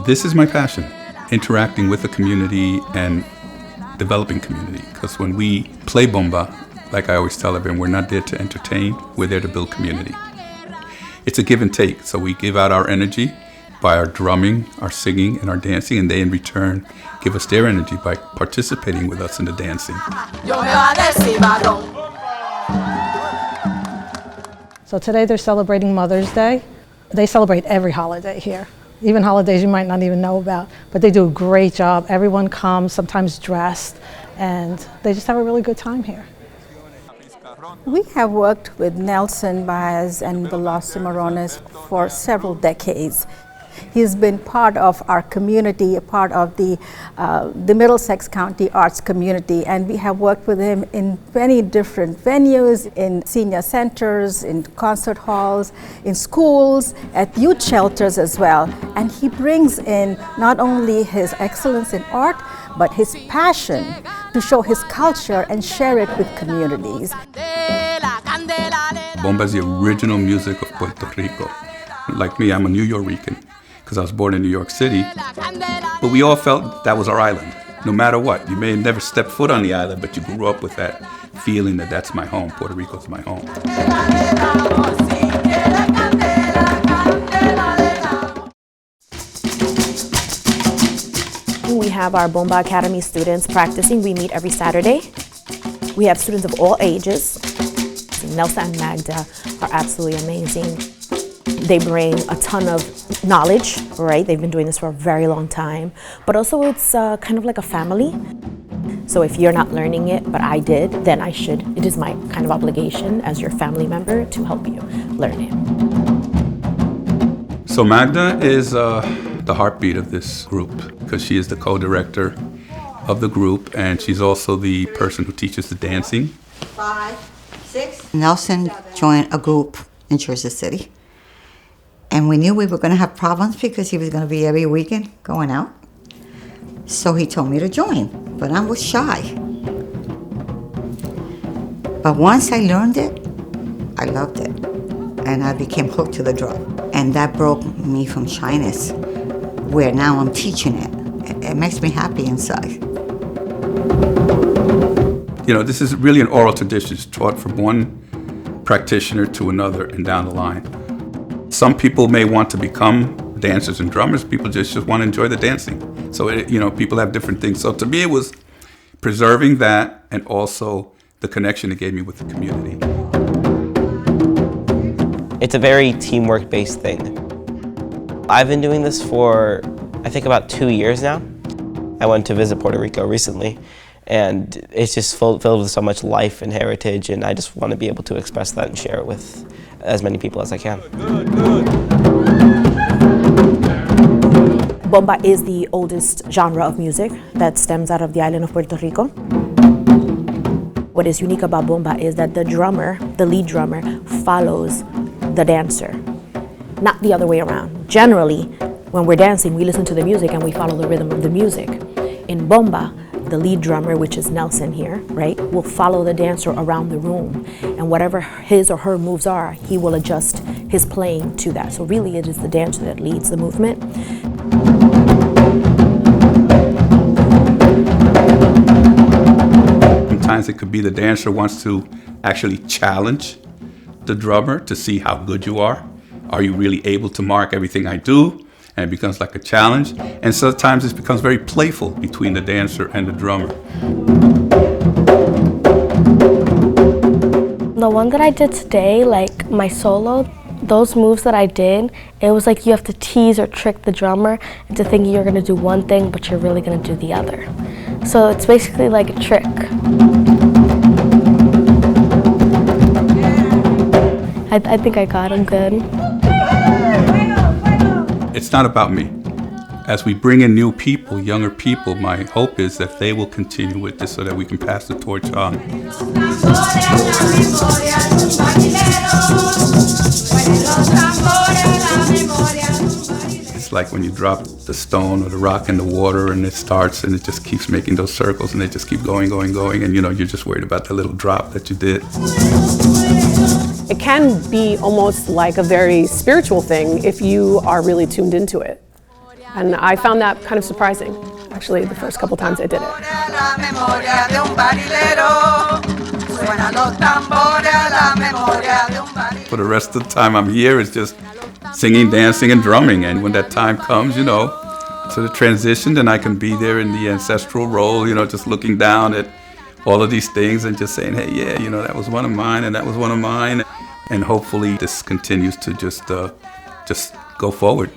This is my passion, interacting with the community and developing community. Because when we play bomba, like I always tell everyone, we're not there to entertain, we're there to build community. It's a give and take, so we give out our energy by our drumming, our singing, and our dancing, and they in return give us their energy by participating with us in the dancing. So today they're celebrating Mother's Day. They celebrate every holiday here, even holidays you might not even know about, but they do a great job. Everyone comes, sometimes dressed, and they just have a really good time here. We have worked with Nelson, Baez, and the Los Cimarrones for several decades. He's been part of our community, a part of the Middlesex County arts community, and we have worked with him in many different venues, in senior centers, in concert halls, in schools, at youth shelters as well. And he brings in not only his excellence in art, but his passion to show his culture and share it with communities. Bomba is the original music of Puerto Rico. Like me, I'm a New Yorican, because I was born in New York City. But we all felt that was our island, no matter what. You may have never stepped foot on the island, but you grew up with that feeling that that's my home. Puerto Rico's my home. We have our Bomba Academy students practicing. We meet every Saturday. We have students of all ages. Nelson and Magda are absolutely amazing. They bring a ton of knowledge, right? They've been doing this for a very long time, but also it's kind of like a family. So if you're not learning it, but I did, then I should. It is my kind of obligation as your family member to help you learn it. So Magda is the heartbeat of this group because she is the co-director of the group, and she's also the person who teaches the dancing. 5, 6. Nelson joined a group in Jersey City. And we knew we were going to have problems because he was going to be every weekend going out. So he told me to join, but I was shy. But once I learned it, I loved it. And I became hooked to the drum. And that broke me from shyness, where now I'm teaching it. It makes me happy inside. You know, this is really an oral tradition. It's taught from one practitioner to another and down the line. Some people may want to become dancers and drummers. People just want to enjoy the dancing. So, people have different things. So to me, it was preserving that and also the connection it gave me with the community. It's a very teamwork-based thing. I've been doing this for, I think, about 2 years now. I went to visit Puerto Rico recently, and it's just filled with so much life and heritage, and I just want to be able to express that and share it with as many people as I can. Bomba is the oldest genre of music that stems out of the island of Puerto Rico. What is unique about bomba is that the drummer, the lead drummer, follows the dancer, not the other way around. Generally, when we're dancing, we listen to the music and we follow the rhythm of the music. In bomba, the lead drummer, which is Nelson here, right, will follow the dancer around the room, and whatever his or her moves are, he will adjust his playing to that. So really it is the dancer that leads the movement. Sometimes it could be the dancer wants to actually challenge the drummer to see how good you are. Are you really able to mark everything I do? And it becomes like a challenge. And sometimes it becomes very playful between the dancer and the drummer. The one that I did today, like my solo, those moves that I did, it was like you have to tease or trick the drummer into thinking you're gonna do one thing, but you're really gonna do the other. So it's basically like a trick. I think I got him good. It's not about me. As we bring in new people, younger people, my hope is that they will continue with this so that we can pass the torch on. It's like when you drop the stone or the rock in the water and it starts and it just keeps making those circles and they just keep going, and you're just worried about the little drop that you did. It can be almost like a very spiritual thing if you are really tuned into it. And I found that kind of surprising, actually, the first couple times I did it. For the rest of the time I'm here, it's just singing, dancing, and drumming. And when that time comes, you know, to the transition, then I can be there in the ancestral role, you know, just looking down at all of these things and just saying, hey, yeah, you know, that was one of mine and that was one of mine. And hopefully this continues to just go forward.